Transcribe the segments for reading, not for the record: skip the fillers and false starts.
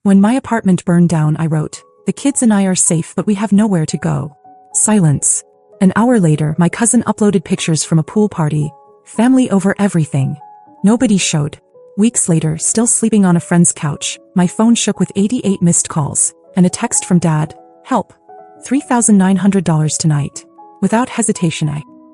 When my apartment burned down, I wrote, "The kids and I are safe, but we have nowhere to go." Silence. An hour later, my cousin uploaded pictures from a pool party. Family over everything. Nobody showed. Weeks later, still sleeping on a friend's couch, my phone shook with 88 missed calls, and a text from Dad, "Help. $3,900 tonight." Without hesitation,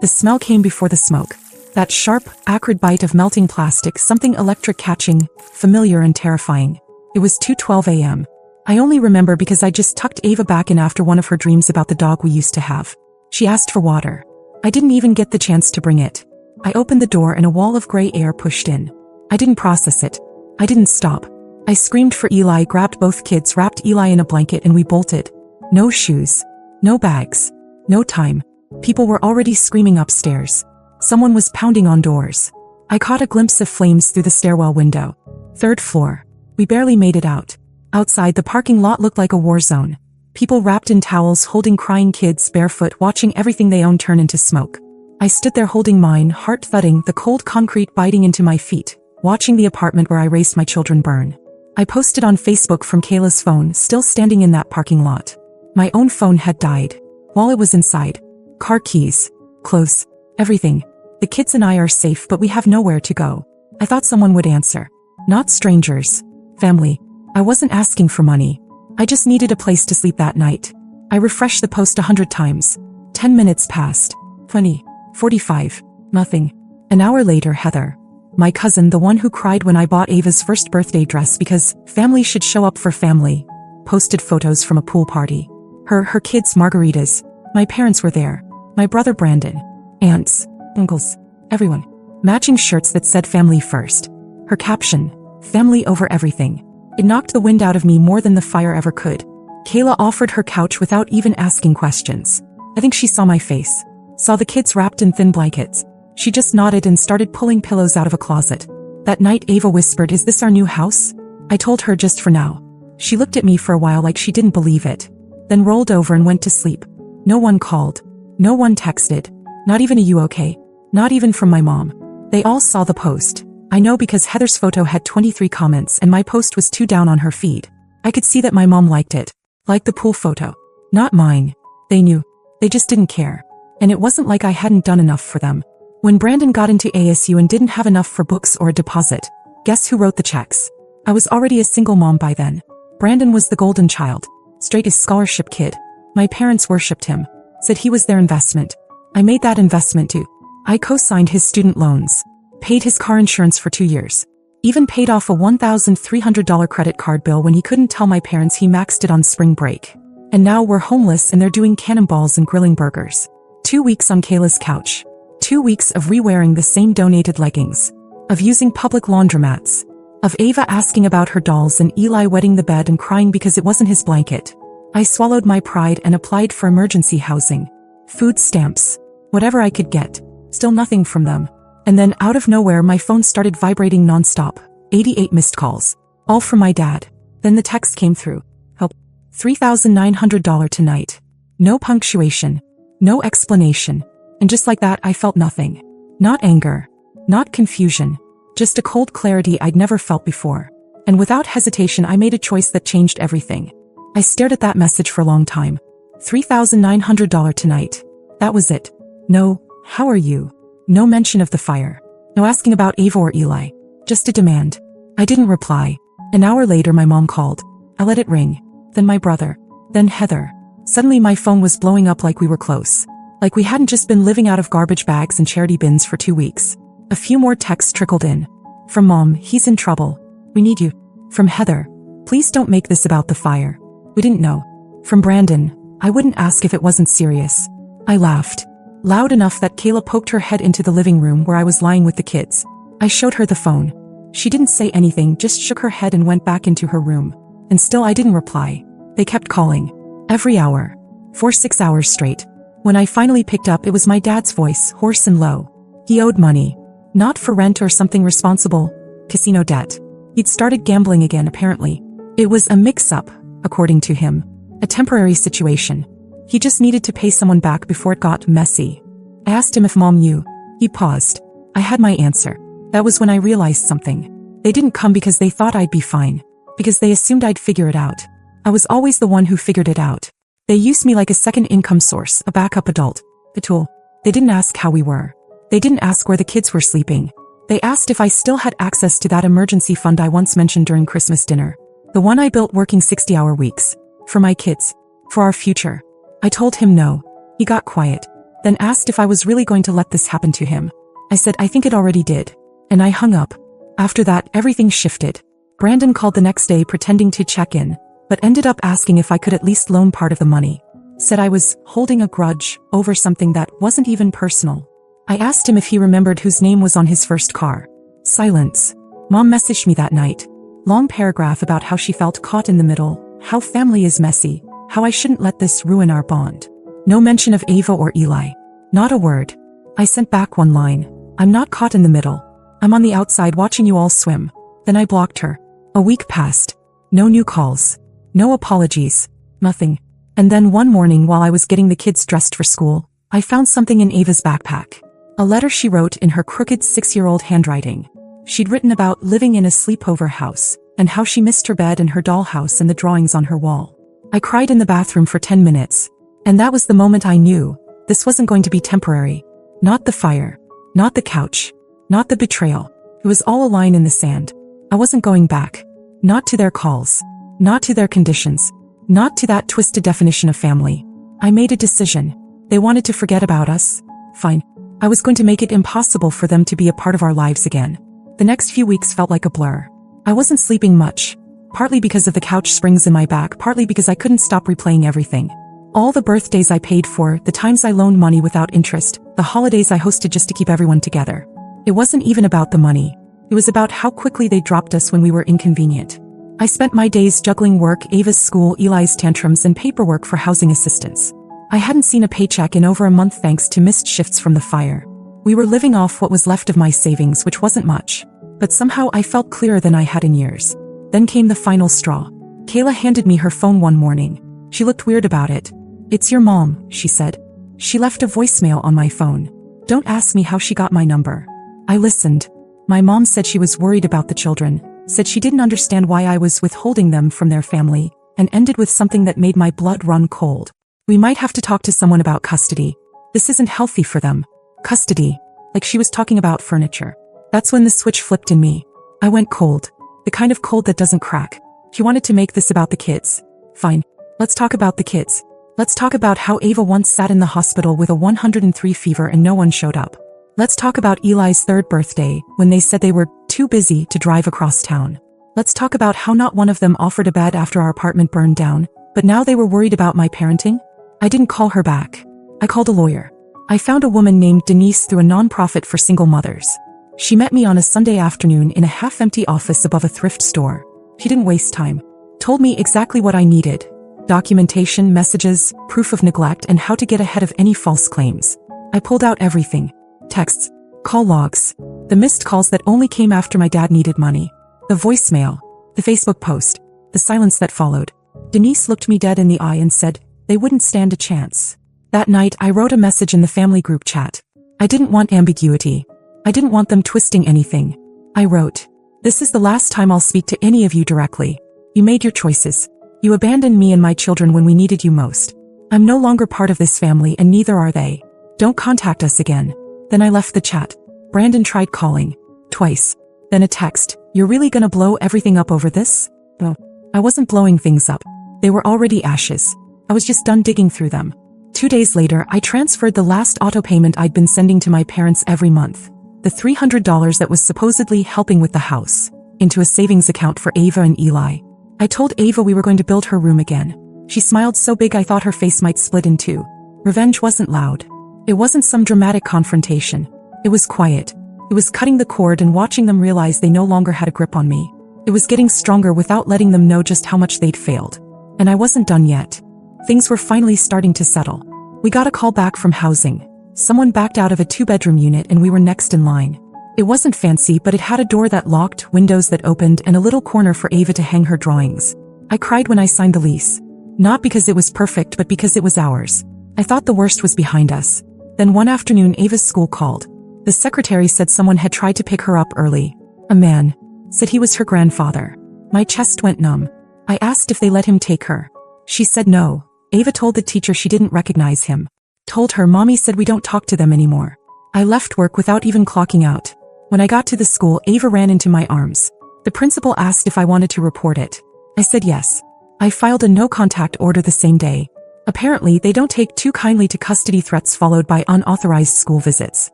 The smell came before the smoke. That sharp, acrid bite of melting plastic, something electric catching, familiar and terrifying. It was 2:12 a.m. I only remember because I just tucked Ava back in after one of her dreams about the dog we used to have. She asked for water. I didn't even get the chance to bring it. I opened the door and a wall of gray air pushed in. I didn't process it. I didn't stop. I screamed for Eli, grabbed both kids, wrapped Eli in a blanket, and we bolted. No shoes. No bags. No time. People were already screaming upstairs. Someone was pounding on doors. I caught a glimpse of flames through the stairwell window. 3rd floor. We barely made it out. Outside, the parking lot looked like a war zone. People wrapped in towels, holding crying kids barefoot, watching everything they owned turn into smoke. I stood there holding mine, heart thudding, the cold concrete biting into my feet, watching the apartment where I raised my children burn. I posted on Facebook from Kayla's phone, still standing in that parking lot. My own phone had died. While it was inside. Car keys. Clothes. Everything. The kids and I are safe, but we have nowhere to go. I thought someone would answer. Not strangers. Family. I wasn't asking for money. I just needed a place to sleep that night. I refreshed the post 100 times. 10 minutes passed. 20. 45. Nothing. An hour later, Heather, my cousin, the one who cried when I bought Ava's first birthday dress because family should show up for family, posted photos from a pool party. Her kids' margaritas. My parents were there. My brother Brandon. Aunts. Uncles. Everyone. Matching shirts that said family first. Her caption, "Family over everything." It knocked the wind out of me more than the fire ever could. Kayla offered her couch without even asking questions. I think she saw my face. Saw the kids wrapped in thin blankets. She just nodded and started pulling pillows out of a closet. That night Ava whispered, "Is this our new house?" I told her just for now. She looked at me for a while like she didn't believe it. Then rolled over and went to sleep. No one called. No one texted. Not even a "you okay?" Not even from my mom. They all saw the post. I know because Heather's photo had 23 comments and my post was 2 down on her feed. I could see that my mom liked it. Liked the pool photo. Not mine. They knew. They just didn't care. And it wasn't like I hadn't done enough for them. When Brandon got into ASU and didn't have enough for books or a deposit, guess who wrote the checks? I was already a single mom by then. Brandon was the golden child. Straight as scholarship kid. My parents worshipped him. Said he was their investment. I made that investment too. I co-signed his student loans. Paid his car insurance for 2 years. Even paid off a $1,300 credit card bill when he couldn't tell my parents he maxed it on spring break. And now we're homeless and they're doing cannonballs and grilling burgers. 2 weeks on Kayla's couch. 2 weeks of re-wearing the same donated leggings. Of using public laundromats. Of Ava asking about her dolls and Eli wetting the bed and crying because it wasn't his blanket. I swallowed my pride and applied for emergency housing. Food stamps. Whatever I could get. Still nothing from them. And then out of nowhere my phone started vibrating nonstop. 88 missed calls. All from my dad. Then the text came through. Help. $3,900 tonight. No punctuation. No explanation. And just like that I felt nothing. Not anger. Not confusion. Just a cold clarity I'd never felt before. And without hesitation I made a choice that changed everything. I stared at that message for a long time. $3,900 tonight. That was it. No, how are you? No mention of the fire. No asking about Ava or Eli. Just a demand. I didn't reply. An hour later my mom called. I let it ring. Then my brother. Then Heather. Suddenly my phone was blowing up like we were close. Like we hadn't just been living out of garbage bags and charity bins for 2 weeks. A few more texts trickled in. From Mom, "He's in trouble. We need you." From Heather, "Please don't make this about the fire. We didn't know." From Brandon, "I wouldn't ask if it wasn't serious." I laughed. Loud enough that Kayla poked her head into the living room where I was lying with the kids. I showed her the phone. She didn't say anything, just shook her head and went back into her room. And still I didn't reply. They kept calling. Every hour. For 6 hours straight. When I finally picked up, it was my dad's voice, hoarse and low. He owed money. Not for rent or something responsible. Casino debt. He'd started gambling again, apparently. It was a mix-up, according to him. A temporary situation. He just needed to pay someone back before it got messy. I asked him if Mom knew. He paused. I had my answer. That was when I realized something. They didn't come because they thought I'd be fine. Because they assumed I'd figure it out. I was always the one who figured it out. They used me like a second income source, a backup adult, a tool. They didn't ask how we were. They didn't ask where the kids were sleeping. They asked if I still had access to that emergency fund I once mentioned during Christmas dinner. The one I built working 60-hour weeks. For my kids. For our future. I told him no. He got quiet. Then asked if I was really going to let this happen to him. I said I think it already did. And I hung up. After that, everything shifted. Brandon called the next day pretending to check in, but ended up asking if I could at least loan part of the money. Said I was holding a grudge over something that wasn't even personal. I asked him if he remembered whose name was on his first car. Silence. Mom messaged me that night. Long paragraph about how she felt caught in the middle, how family is messy, how I shouldn't let this ruin our bond. No mention of Ava or Eli. Not a word. I sent back one line. I'm not caught in the middle. I'm on the outside watching you all swim. Then I blocked her. A week passed. No new calls. No apologies. Nothing. And then one morning while I was getting the kids dressed for school, I found something in Ava's backpack. A letter she wrote in her crooked 6-year-old handwriting. She'd written about living in a sleepover house, and how she missed her bed and her dollhouse and the drawings on her wall. I cried in the bathroom for 10 minutes. And that was the moment I knew this wasn't going to be temporary. Not the fire. Not the couch. Not the betrayal. It was all a line in the sand. I wasn't going back. Not to their calls. Not to their conditions. Not to that twisted definition of family. I made a decision. They wanted to forget about us. Fine. I was going to make it impossible for them to be a part of our lives again. The next few weeks felt like a blur. I wasn't sleeping much. Partly because of the couch springs in my back, partly because I couldn't stop replaying everything. All the birthdays I paid for, the times I loaned money without interest, the holidays I hosted just to keep everyone together. It wasn't even about the money. It was about how quickly they dropped us when we were inconvenient. I spent my days juggling work, Ava's school, Eli's tantrums, and paperwork for housing assistance. I hadn't seen a paycheck in over a month thanks to missed shifts from the fire. We were living off what was left of my savings, which wasn't much. But somehow I felt clearer than I had in years. Then came the final straw. Kayla handed me her phone one morning. She looked weird about it. "It's your mom," she said. She left a voicemail on my phone. Don't ask me how she got my number. I listened. My mom said she was worried about the children, said she didn't understand why I was withholding them from their family, and ended with something that made my blood run cold. "We might have to talk to someone about custody. This isn't healthy for them." Custody. Like she was talking about furniture. That's when the switch flipped in me. I went cold. The kind of cold that doesn't crack. She wanted to make this about the kids. Fine. Let's talk about the kids. Let's talk about how Ava once sat in the hospital with a 103 fever and no one showed up. Let's talk about Eli's 3rd birthday, when they said they were too busy to drive across town. Let's talk about how not one of them offered a bed after our apartment burned down, but now they were worried about my parenting. I didn't call her back. I called a lawyer. I found a woman named Denise through a nonprofit for single mothers. She met me on a Sunday afternoon in a half-empty office above a thrift store. She didn't waste time. Told me exactly what I needed. Documentation, messages, proof of neglect, and how to get ahead of any false claims. I pulled out everything. Texts, call logs, the missed calls that only came after my dad needed money, the voicemail, the Facebook post, the silence that followed. Denise looked me dead in the eye and said, they wouldn't stand a chance. That night, I wrote a message in the family group chat. I didn't want ambiguity. I didn't want them twisting anything. I wrote, this is the last time I'll speak to any of you directly. You made your choices. You abandoned me and my children when we needed you most. I'm no longer part of this family and neither are they. Don't contact us again. Then I left the chat. Brandon tried calling. Twice. Then a text. You're really gonna blow everything up over this? No. I wasn't blowing things up. They were already ashes. I was just done digging through them. 2 days later, I transferred the last auto payment I'd been sending to my parents every month, the $300 that was supposedly helping with the house, into a savings account for Ava and Eli. I told Ava we were going to build her room again. She smiled so big I thought her face might split in two. Revenge wasn't loud. It wasn't some dramatic confrontation. It was quiet. It was cutting the cord and watching them realize they no longer had a grip on me. It was getting stronger without letting them know just how much they'd failed. And I wasn't done yet. Things were finally starting to settle. We got a call back from housing. Someone backed out of a 2-bedroom unit and we were next in line. It wasn't fancy, but it had a door that locked, windows that opened, and a little corner for Ava to hang her drawings. I cried when I signed the lease. Not because it was perfect, but because it was ours. I thought the worst was behind us. Then one afternoon Ava's school called. The secretary said someone had tried to pick her up early. A man. Said he was her grandfather. My chest went numb. I asked if they let him take her. She said no. Ava told the teacher she didn't recognize him. Told her mommy said we don't talk to them anymore. I left work without even clocking out. When I got to the school, Ava ran into my arms. The principal asked if I wanted to report it. I said yes. I filed a no-contact order the same day. Apparently, they don't take too kindly to custody threats followed by unauthorized school visits.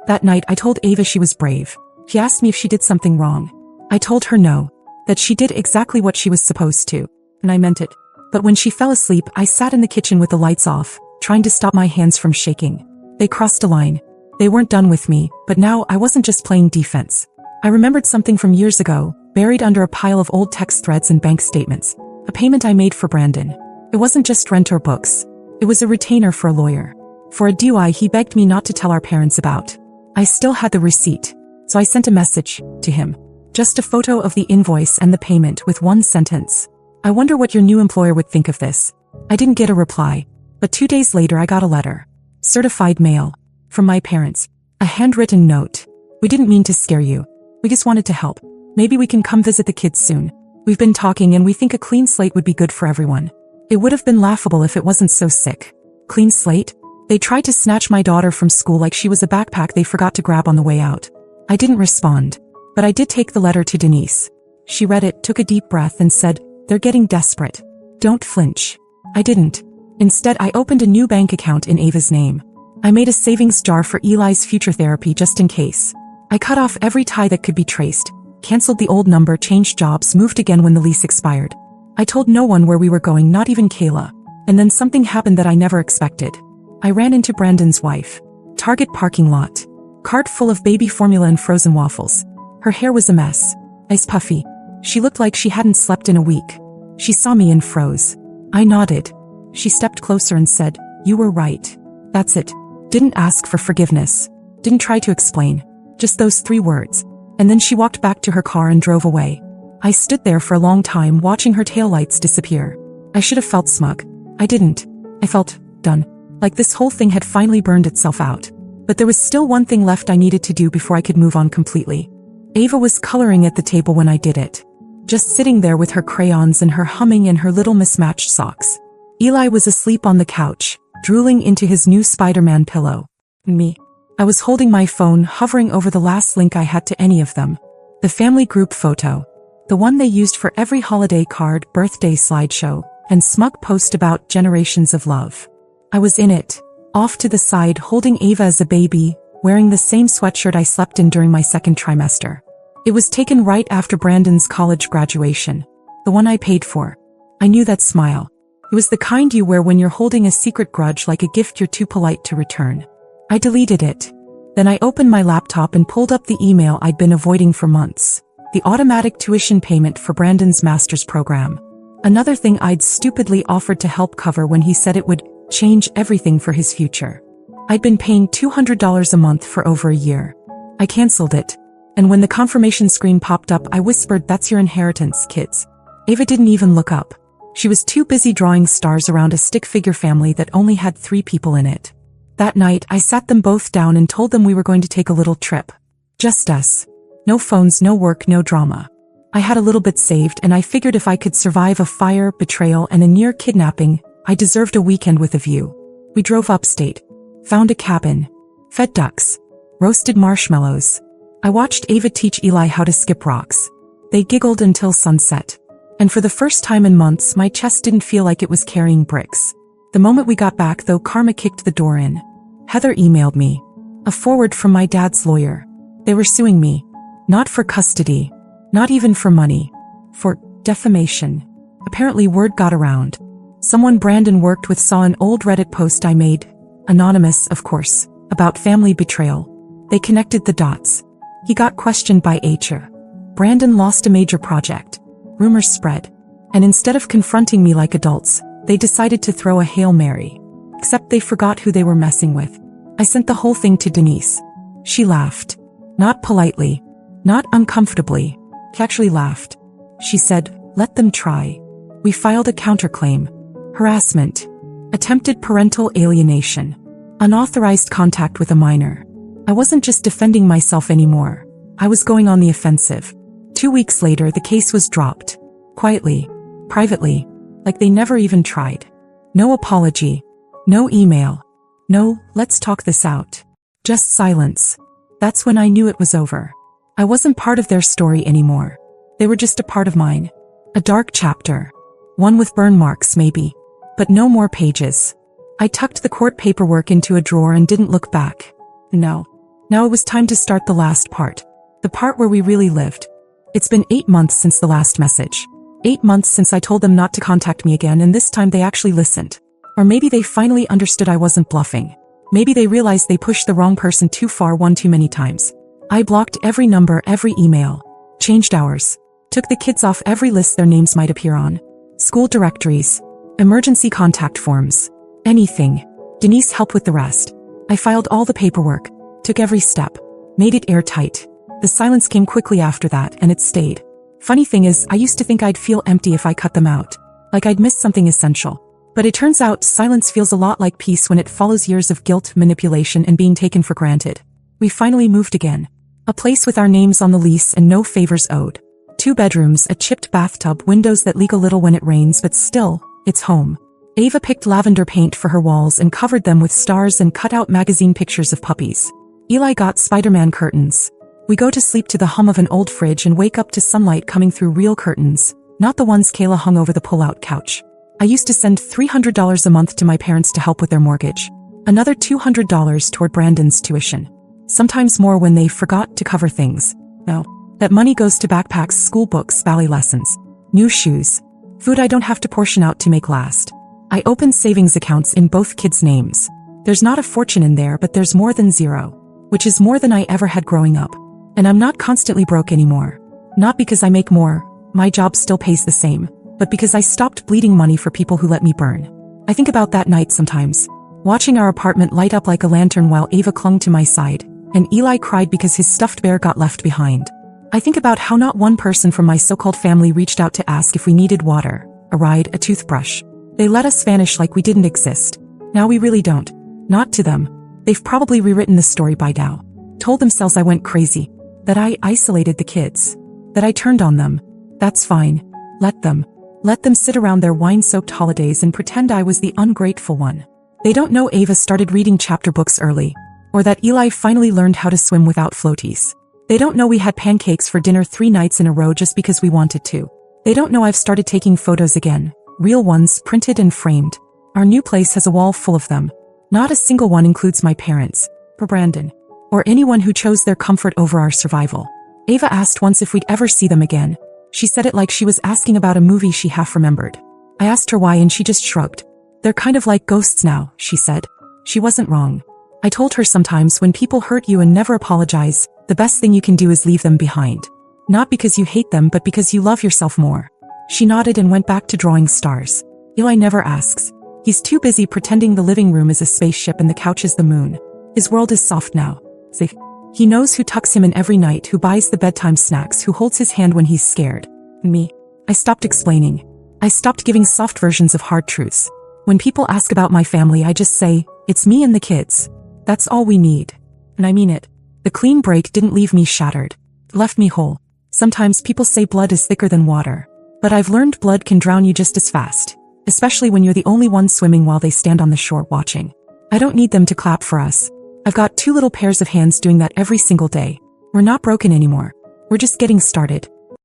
That night, I told Ava she was brave. She asked me if she did something wrong. I told her no, that she did exactly what she was supposed to, and I meant it. But when she fell asleep, I sat in the kitchen with the lights off, trying to stop my hands from shaking. They crossed a line. They weren't done with me, but now I wasn't just playing defense. I remembered something from years ago, buried under a pile of old text threads and bank statements. A payment I made for Brandon. It wasn't just rent or books. It was a retainer for a lawyer. For a DUI he begged me not to tell our parents about. I still had the receipt, so I sent a message to him. Just a photo of the invoice and the payment with one sentence. I wonder what your new employer would think of this. I didn't get a reply, but 2 days later I got a letter. Certified mail. From my parents. A handwritten note. We didn't mean to scare you. We just wanted to help. Maybe we can come visit the kids soon. We've been talking and we think a clean slate would be good for everyone. It would have been laughable if it wasn't so sick. Clean slate? They tried to snatch my daughter from school like she was a backpack they forgot to grab on the way out. I didn't respond, but I did take the letter to Denise. She read it, took a deep breath and said, "They're getting desperate. Don't flinch." I didn't. Instead, I opened a new bank account in Ava's name. I made a savings jar for Eli's future therapy just in case. I cut off every tie that could be traced, canceled the old number, changed jobs, moved again when the lease expired. I told no one where we were going, not even Kayla. And then something happened that I never expected. I ran into Brandon's wife. Target parking lot. Cart full of baby formula and frozen waffles. Her hair was a mess. Ice puffy. She looked like she hadn't slept in a week. She saw me and froze. I nodded. She stepped closer and said, "You were right. That's it." Didn't ask for forgiveness. Didn't try to explain. Just those 3 words. And then she walked back to her car and drove away. I stood there for a long time watching her taillights disappear. I should have felt smug. I didn't. I felt done. Like this whole thing had finally burned itself out. But there was still one thing left I needed to do before I could move on completely. Ava was coloring at the table when I did it. Just sitting there with her crayons and her humming and her little mismatched socks. Eli was asleep on the couch, drooling into his new Spider-Man pillow. Me. I was holding my phone, hovering over the last link I had to any of them. The family group photo. The one they used for every holiday card, birthday slideshow, and smug post about generations of love. I was in it, off to the side holding Ava as a baby, wearing the same sweatshirt I slept in during my 2nd trimester. It was taken right after Brandon's college graduation. The one I paid for. I knew that smile. It was the kind you wear when you're holding a secret grudge, like a gift you're too polite to return. I deleted it. Then I opened my laptop and pulled up the email I'd been avoiding for months. The automatic tuition payment for Brandon's master's program. Another thing I'd stupidly offered to help cover when he said it would change everything for his future. I'd been paying $200 a month for over a year. I canceled it. And when the confirmation screen popped up, I whispered, "That's your inheritance, kids." Ava didn't even look up. She was too busy drawing stars around a stick figure family that only had 3 people in it. That night, I sat them both down and told them we were going to take a little trip. Just us. No phones, no work, no drama. I had a little bit saved, and I figured if I could survive a fire, betrayal, and a near kidnapping, I deserved a weekend with a view. We drove upstate. Found a cabin. Fed ducks. Roasted marshmallows. I watched Ava teach Eli how to skip rocks. They giggled until sunset. And for the first time in months, my chest didn't feel like it was carrying bricks. The moment we got back, though, karma kicked the door in. Heather emailed me. A forward from my dad's lawyer. They were suing me. Not for custody. Not even for money. For defamation. Apparently word got around. Someone Brandon worked with saw an old Reddit post I made. Anonymous, of course. About family betrayal. They connected the dots. He got questioned by HR. Brandon lost a major project. Rumors spread. And instead of confronting me like adults, they decided to throw a Hail Mary. Except they forgot who they were messing with. I sent the whole thing to Denise. She laughed. Not politely. Not uncomfortably. She actually laughed. She said, "Let them try." We filed a counterclaim. Harassment. Attempted parental alienation. Unauthorized contact with a minor. I wasn't just defending myself anymore. I was going on the offensive. 2 weeks later, the case was dropped. Quietly. Privately. Like they never even tried. No apology. No email. No, let's talk this out. Just silence. That's when I knew it was over. I wasn't part of their story anymore. They were just a part of mine. A dark chapter. One with burn marks maybe. But no more pages. I tucked the court paperwork into a drawer and didn't look back. No. Now it was time to start the last part. The part where we really lived. It's been 8 months since the last message. 8 months since I told them not to contact me again, and this time they actually listened. Or maybe they finally understood I wasn't bluffing. Maybe they realized they pushed the wrong person too far one too many times. I blocked every number, every email. Changed hours. Took the kids off every list their names might appear on. School directories. Emergency contact forms. Anything. Denise helped with the rest. I filed all the paperwork. Took every step. Made it airtight. The silence came quickly after that, and it stayed. Funny thing is, I used to think I'd feel empty if I cut them out. Like I'd missed something essential. But it turns out silence feels a lot like peace when it follows years of guilt, manipulation, and being taken for granted. We finally moved again. A place with our names on the lease and no favors owed. 2 bedrooms, a chipped bathtub, windows that leak a little when it rains, but still, it's home. Ava picked lavender paint for her walls and covered them with stars and cut out magazine pictures of puppies. Eli got Spider-Man curtains. We go to sleep to the hum of an old fridge and wake up to sunlight coming through real curtains, not the ones Kayla hung over the pull-out couch. I used to send $300 a month to my parents to help with their mortgage. Another $200 toward Brandon's tuition. Sometimes more when they forgot to cover things. No. That money goes to backpacks, school books, ballet lessons. New shoes. Food I don't have to portion out to make last. I opened savings accounts in both kids' names. There's not a fortune in there, but there's more than zero. Which is more than I ever had growing up. And I'm not constantly broke anymore. Not because I make more, my job still pays the same, but because I stopped bleeding money for people who let me burn. I think about that night sometimes, watching our apartment light up like a lantern while Ava clung to my side, and Eli cried because his stuffed bear got left behind. I think about how not one person from my so-called family reached out to ask if we needed water, a ride, a toothbrush. They let us vanish like we didn't exist. Now we really don't. Not to them. They've probably rewritten the story by now. Told themselves I went crazy. That I isolated the kids. That I turned on them. That's fine. Let them. Let them sit around their wine-soaked holidays and pretend I was the ungrateful one. They don't know Ava started reading chapter books early. Or that Eli finally learned how to swim without floaties. They don't know we had pancakes for dinner 3 nights in a row just because we wanted to. They don't know I've started taking photos again. Real ones, printed and framed. Our new place has a wall full of them. Not a single one includes my parents. Or Brandon. Or anyone who chose their comfort over our survival. Ava asked once if we'd ever see them again. She said it like she was asking about a movie she half remembered. I asked her why and she just shrugged. They're kind of like ghosts now, she said. She wasn't wrong. I told her sometimes when people hurt you and never apologize, the best thing you can do is leave them behind. Not because you hate them, but because you love yourself more. She nodded and went back to drawing stars. Eli never asks. He's too busy pretending the living room is a spaceship and the couch is the moon. His world is soft now. He knows who tucks him in every night, who buys the bedtime snacks, who holds his hand when he's scared. Me. I stopped explaining. I stopped giving soft versions of hard truths. When people ask about my family, I just say, it's me and the kids. That's all we need. And I mean it. The clean break didn't leave me shattered. It left me whole. Sometimes people say blood is thicker than water. But I've learned blood can drown you just as fast. Especially when you're the only one swimming while they stand on the shore watching. I don't need them to clap for us. I've got 2 little pairs of hands doing that every single day. We're not broken anymore. We're just getting started.